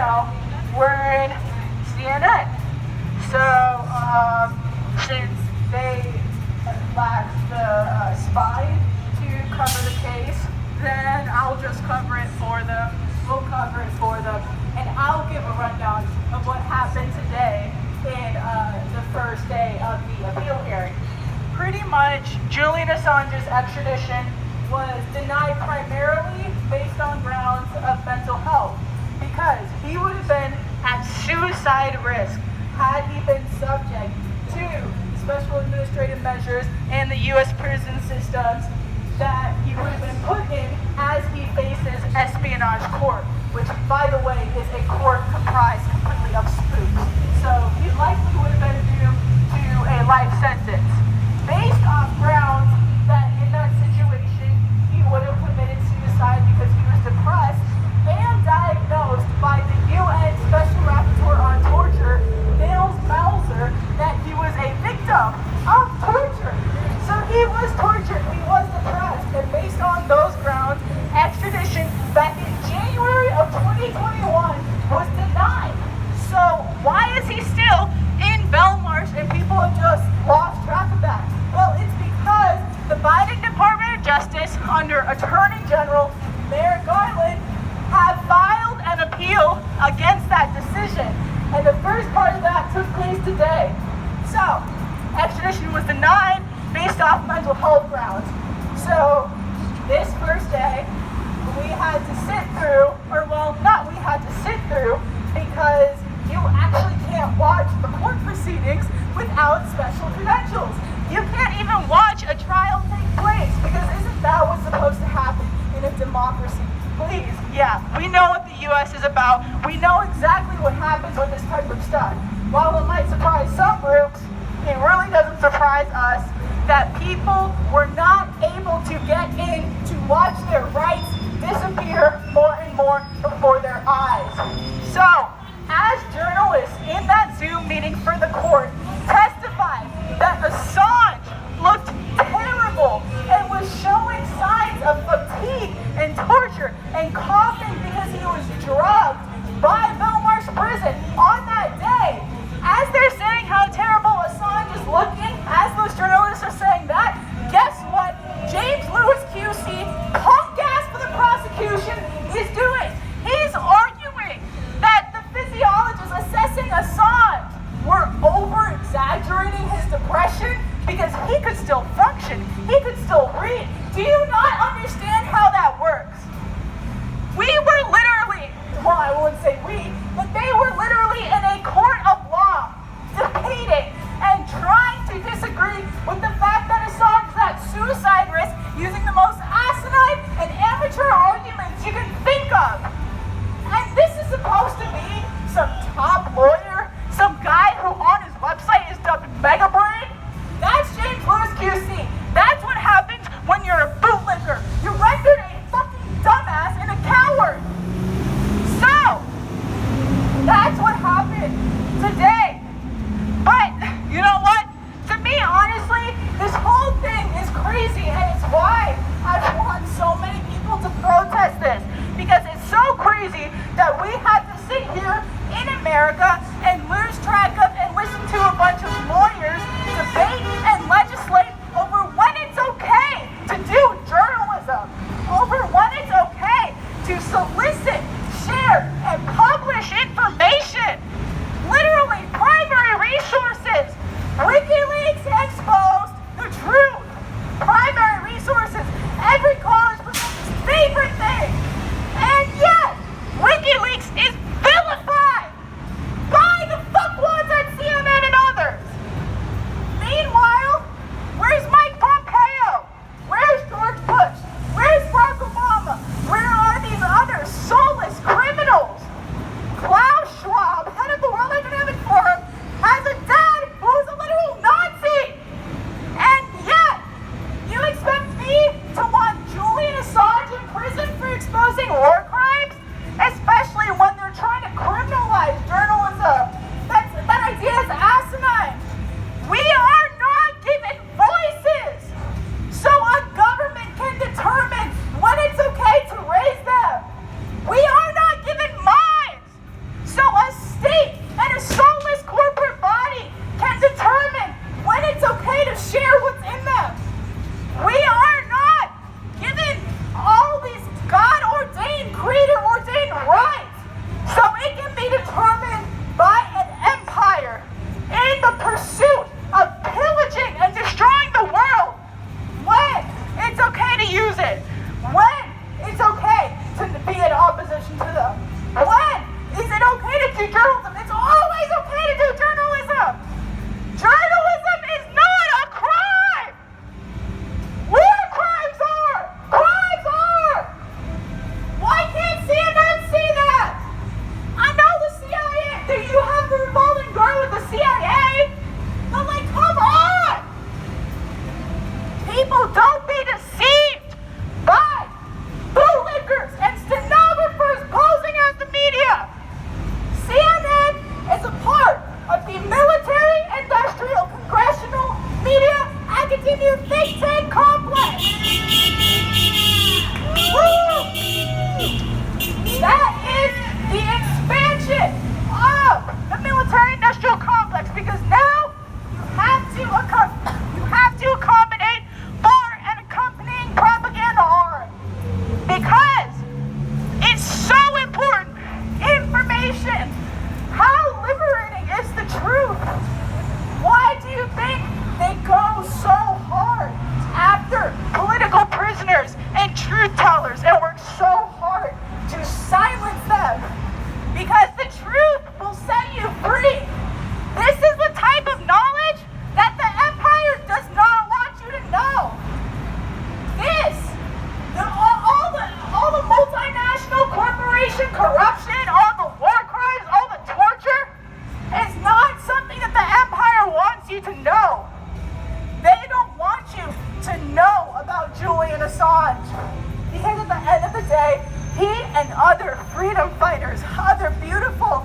jail were in CNN. So, since they lacked the spine to cover the case, then I'll just cover it for them. We'll cover it for them. And I'll give a rundown of what happened today in the first day of the appeal hearing. Pretty much, Julian Assange's extradition was denied primarily based on grounds of mental health, because he would have been at suicide risk had he been subject to special administrative measures and the U.S. prison systems that he would have been put in as he faces espionage court, which, by the way, is a court comprised completely of spooks. So he likely would have been doomed to a life sentence. Based off grounds that in that situation he would have committed suicide because he was depressed and diagnosed by the UN Special Rapporteur on Torture, Nils Melzer, that he was a victim of torture. So he was tortured, he was depressed, and based on those grounds, extradition back in January of 2021 was denied. So why is he still in Belmarsh and people have just lost track of that? Well, it's because the Biden Department of Justice, under Attorney General Merrick Garland, have filed an appeal against that decision. And the first part of that took place today. So, extradition was denied based off mental health grounds. So, this first day, we had to sit through, or well, not we had to sit through, because you actually can't watch the court proceedings without special credentials. You can't even watch a trial take place, because isn't that what's supposed to happen in a democracy? Please, yeah, we know what the U.S. is about. We know exactly what happens with this type of stuff. While it might surprise some groups, it really doesn't surprise us that people were not able to get in to watch their rights disappear more and more before their eyes. So, as journalists in that Zoom meeting for the court testified that Assange looked terrible and was showing signs of fatigue and torture and coughing because he was drugged by Belmarsh prison on that day. As they're saying how terrible Assange is looking, as those journalists are saying that, guess what James Lewis QC, punk ass for the prosecution, is doing? He's arguing that the physiologists assessing Assange were over-exaggerating his depression because he could still function, he could still read. Do you not understand how that works? We were literally, well, I wouldn't say we, but they were literally in a court of law, debating and trying to disagree with the fact that Assange is at suicide risk using the most asinine and amateur arguments you can think of. And this is supposed to be some top lawyer, some guy who on his website is dubbed Mega Brain? That's James Lewis QC. That's what happens when you're a bootlicker. You're rendered a fucking dumbass and a coward. So, that's what happened today. But, you know what? To me, honestly, this whole thing is crazy, and it's why I want so many people to protest this. Because it's so crazy that we have to sit here in America and lose track of and listen to a bunch of lawyers debate and legislate over when it's okay to do journalism, over when it's okay to solicit, share, and publish information. Literally, primary resources. WikiLeaks exposed the truth. Primary resources. Every college professor's favorite thing. And yet, WikiLeaks is vilified by the fuckwads at CNN and others. and other freedom fighters, other beautiful